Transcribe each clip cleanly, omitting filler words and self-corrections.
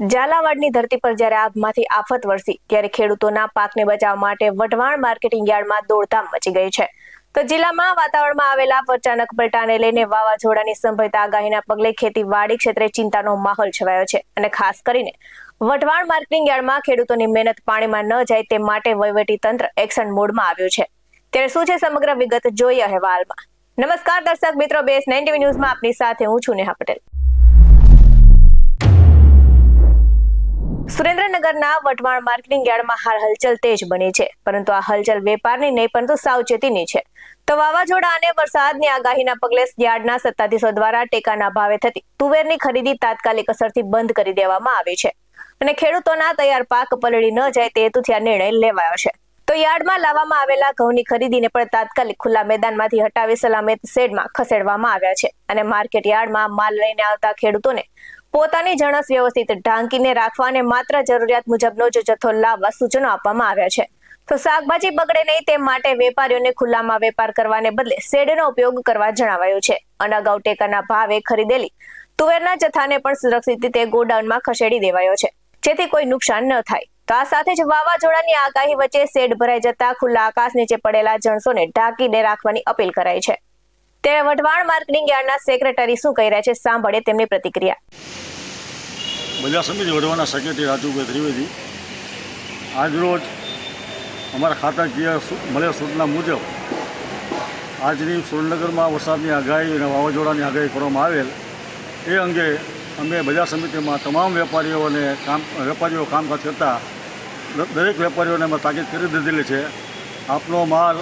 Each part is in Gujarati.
ઝાલાવાડની ધરતી પર જ્યારે આગમાંથી આફત વરસી ત્યારે ખેડૂતોના પાકને બચાવવા માટે વઢવાણ માર્કેટિંગ યાર્ડમાં દોડધામ મચી ગઈ છે. તો જિલ્લામાં વાતાવરણમાં આવેલા અચાનક પલટાને લઈને વાવાઝોડાની સંભવિત આગાહીના પગલે ખેતીવાડી ક્ષેત્રે ચિંતાનો માહોલ છવાયો છે અને ખાસ કરીને વઢવાણ માર્કેટિંગ યાર્ડમાં ખેડૂતોની મહેનત પાણીમાં ન જાય તે માટે વહીવટીતંત્ર એક્શન મોડમાં આવ્યું છે. ત્યારે શું છે સમગ્ર વિગત જોઈએ અહેવાલમાં. નમસ્કાર દર્શક મિત્રો, BS9 TV ન્યૂઝમાં આપની સાથે હું છું નેહા પટેલ. સુરેન્દ્રનગરના વઢવાણ માર્કેટિંગ યાર્ડમાં હાલ હલચલ તેજ બની છે, પરંતુ આ હલચલ વેપારની નહીં પરંતુ સાવચેતીની છે. તો વાવાઝોડા અને વરસાદની આગાહીના પગલે યાર્ડના સત્તાધીશો દ્વારા ટેકાના ભાવે થતી તુવેરની ખરીદી તાત્કાલિક અસરથી બંધ કરી દેવામાં આવી છે અને ખેડૂતોના તૈયાર પાક પલળી ન જાય તે હેતુથી આ નિર્ણય લેવાયો છે. તો યાર્ડમાં લાવવામાં આવેલા ઘઉંની ખરીદીને પણ તાત્કાલિક ખુલ્લા મેદાનમાંથી હટાવી સલામત શેડમાં ખસેડવામાં આવ્યા છે અને માર્કેટ યાર્ડમાં માલ લઈને આવતા ખેડૂતોને પોતાની જણસ વ્યવસ્થિત ઢાંકીને રાખવા અને માત્ર જરૂરિયાત મુજબનો જ જથ્થો લાવવા સૂચનો આપવામાં આવ્યા છે. તો શાકભાજી બગડે નહીં તે માટે વેપારીઓને ખુલ્લામાં વેપાર કરવાને બદલે શેડનો ઉપયોગ કરવા જણાવાયું છે. અગાઉ ટેકાના ભાવે ખરીદેલી તુવેરના જથ્થાને પણ સુરક્ષિત રીતે ગોડાઉનમાં ખસેડી દેવાયો છે, જેથી કોઈ નુકસાન ન થાય. તો આ સાથે જ વાવાઝોડાની આગાહી વચ્ચે શેડ ભરાઈ જતા ખુલ્લા આકાશ નીચે પડેલા જણસોને ઢાંકીને રાખવાની અપીલ કરાઈ છે. ત્યારે વઢવાણ માર્કેટિંગ યાર્ડના સેક્રેટરી શું કહી રહ્યા છે, સાંભળે તેમની પ્રતિક્રિયા. બજાર સમિતિ વઢવાણના સેક્રેટરી રાજુભાઈ ત્રિવેદી. આજરોજ અમારા ખાતાકીય મળેલ સૂચના મુજબ આજની સુરેન્દ્રનગરમાં વરસાદની આગાહી અને વાવાઝોડાની આગાહી કરવામાં આવેલ એ અંગે અમે બજાર સમિતિમાં તમામ વેપારીઓ કામકાજ કરતા દરેક વેપારીઓને અમે તાકીદ કરી દીધેલી છે. આપનો માલ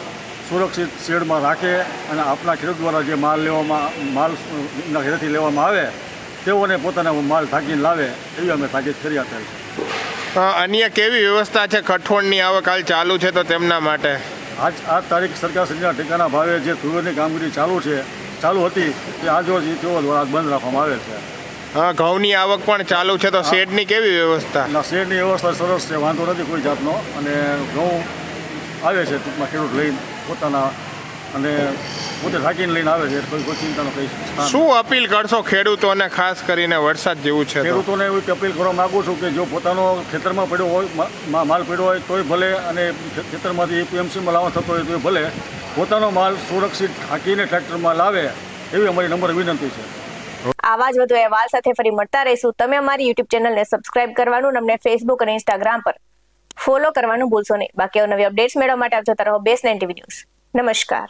સુરક્ષિત શેડમાં રાખે અને આપણા ખેડૂત દ્વારા જે માલના ઘરેથી લેવામાં આવે તેઓને પોતાના માલ ઢાંકીને લાવે એવી અમે તાકીદ કરી આપેલ છે. અન્ય કેવી વ્યવસ્થા છે? કઠોળની આવક હાલ ચાલુ છે તો તેમના માટે આ તારીખ સરકારશ્રીના ટેકાના ભાવે જે તુવેરની કામગીરી ચાલુ હતી તે આજરોજ તેઓ દ્વારા બંધ રાખવામાં આવેલ છે. ઘઉંની આવક પણ ચાલુ છે તો શેડની કેવી વ્યવસ્થા? શેડની વ્યવસ્થા સરસ છે, વાંધો નથી કોઈ જાતનો. અને ઘઉં આવે છે ટૂંકમાં ખેડૂત લઈને પોતાના અને પોતે ઢાંકીને લઈને આવે છે, કોઈ ચિંતાનો કંઈ. શું અપીલ કરશો ખેડૂતોને, ખાસ કરીને વરસાદ જેવું છે? ખેડૂતોને એવી અપીલ કરવા માગું છું કે જો પોતાનો ખેતરમાં પડ્યો હોય, માલ પડ્યો હોય તોય ભલે, અને ખેતરમાંથી APMCમાં લાવવાનો થતો હોય તોય ભલે, પોતાનો માલ સુરક્ષિત ઢાંકીને ટ્રેક્ટરમાં લાવે એવી અમારી નમ્ર વિનંતી છે. આવા જ વધુ અહેવાલ સાથે ફરી મળતા રહીશું. તમે અમારી YouTube ચેનલને સબસ્ક્રાઇબ કરવાનું, અમને Facebook અને Instagram પર ફોલો કરવાનું ભૂલશો નહીં. બાકી નવી અપડેટ્સ મેળવવા માટે આપ જોતા રહો BS9 TV ન્યૂઝ. નમસ્કાર.